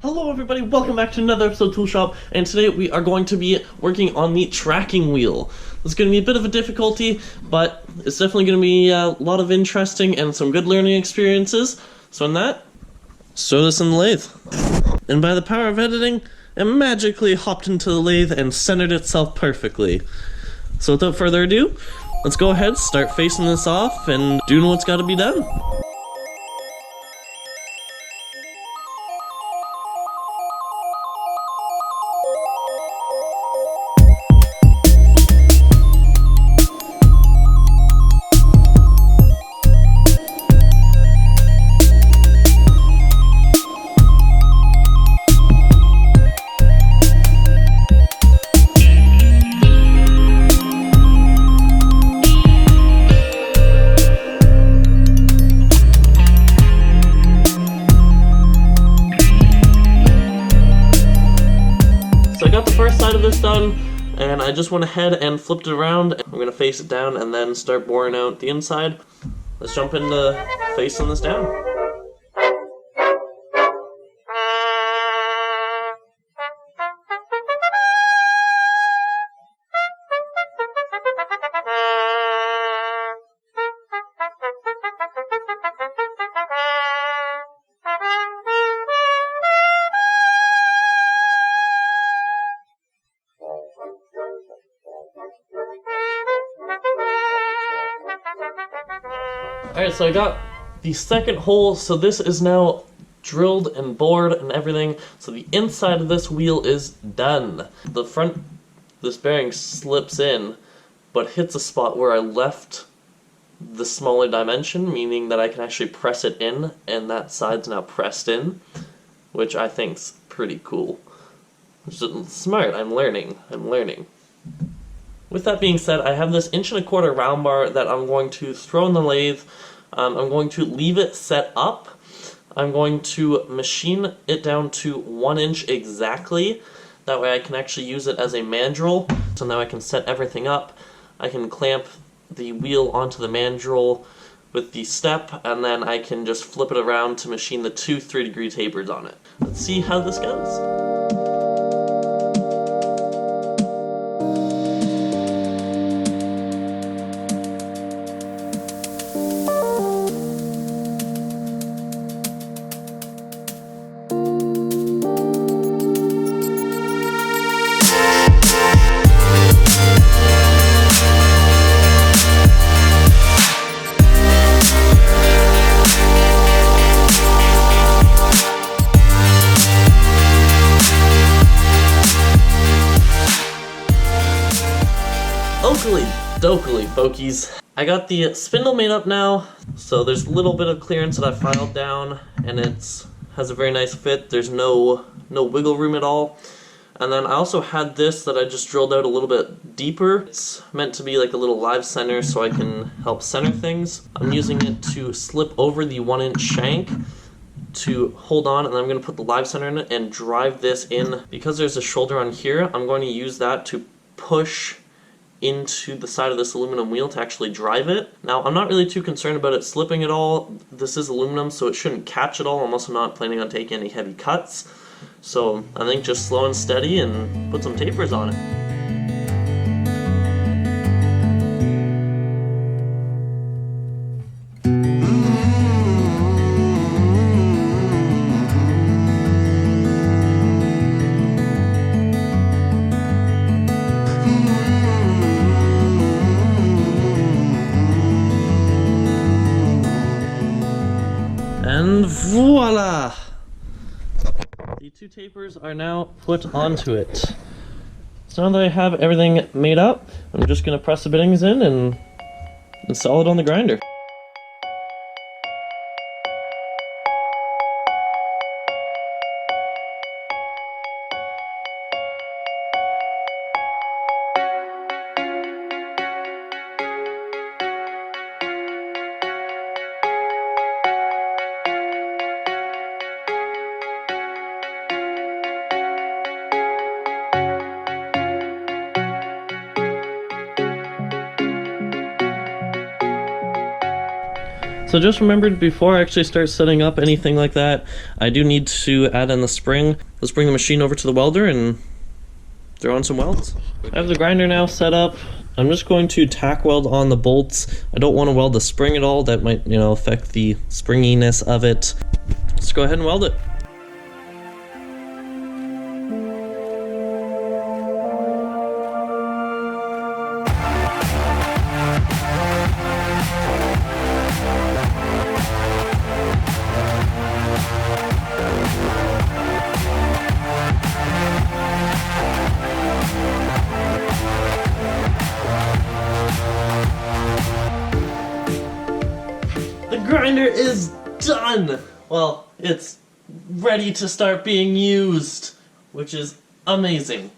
Hello everybody, welcome back to another episode of Tool Shop, and today we are going to be working on the tracking wheel. It's going to be a bit of a difficulty, but it's definitely going to be a lot of interesting and some good learning experiences. So in that, throw this in the lathe. And by the power of editing, it magically hopped into the lathe and centered itself perfectly. So without further ado, let's go ahead, start facing this off and doing what's got to be done. So I got the first side of this done, and I just went ahead and flipped it around. I'm going to face it down and then start boring out the inside. Let's jump into facing this down. Alright, so I got the second hole, so this is now drilled and bored and everything, so the inside of this wheel is done. The front, this bearing slips in, but hits a spot where I left the smaller dimension, meaning that I can actually press it in, and that side's now pressed in, which I think's pretty cool. Which is smart, I'm learning. With that being said, I have this 1¼ inch round bar that I'm going to throw in the lathe. I'm going to leave it set up. I'm going to machine it down to 1 inch exactly. That way I can actually use it as a mandrel. So now I can set everything up. I can clamp the wheel onto the mandrel with the step, and then I can just flip it around to machine the two 3-degree tapers on it. Let's see how this goes. Dokily, bokies. I got the spindle made up now, so there's a little bit of clearance that I filed down, and it has a very nice fit. There's no wiggle room at all. And then I also had this that I just drilled out a little bit deeper. It's meant to be like a little live center so I can help center things. I'm using it to slip over the 1 inch shank to hold on, and then I'm going to put the live center in it and drive this in. Because there's a shoulder on here, I'm going to use that to push into the side of this aluminum wheel to actually drive it. Now, I'm not really too concerned about it slipping at all. This is aluminum, so it shouldn't catch at all. I'm also not planning on taking any heavy cuts. So I think just slow and steady and put some tapers on it. And voila! The two tapers are now put onto it. So now that I have everything made up, I'm just going to press the bittings in and install it on the grinder. So just remembered, before I actually start setting up anything like that, I do need to add in the spring. Let's bring the machine over to the welder and throw on some welds. I have the grinder now set up. I'm just going to tack weld on the bolts. I don't want to weld the spring at all. That might, affect the springiness of it. Let's go ahead and weld it. The grinder is done! Well, it's ready to start being used, which is amazing.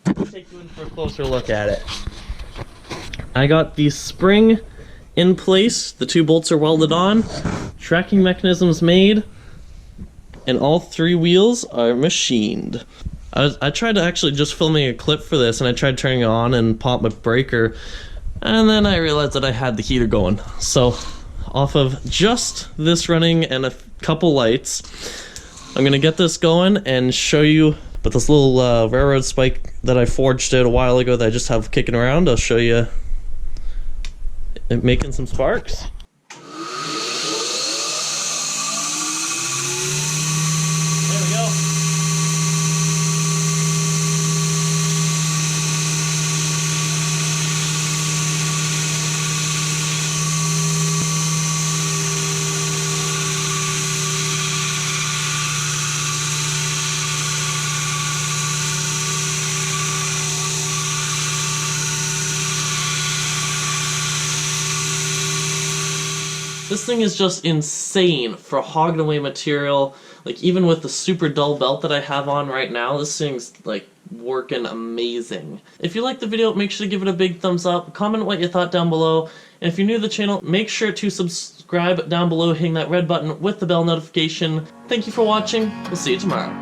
Let me take you in for a closer look at it. I got the spring in place, the 2 bolts are welded on, tracking mechanisms made, and all 3 wheels are machined. I tried to actually just filming a clip for this, and I tried turning it on and pop my breaker, and then I realized that I had the heater going. So off of just this running and a couple lights, I'm gonna get this going and show you. But this little railroad spike that I forged out a while ago that I just have kicking around, I'll show you it making some sparks. There we go. This thing is just insane for hogging away material. Like, even with the super dull belt that I have on right now, this thing's like working amazing. If you liked the video, make sure to give it a big thumbs up, comment what you thought down below, and if you're new to the channel, make sure to subscribe down below, hitting that red button with the bell notification. Thank you for watching, we'll see you tomorrow.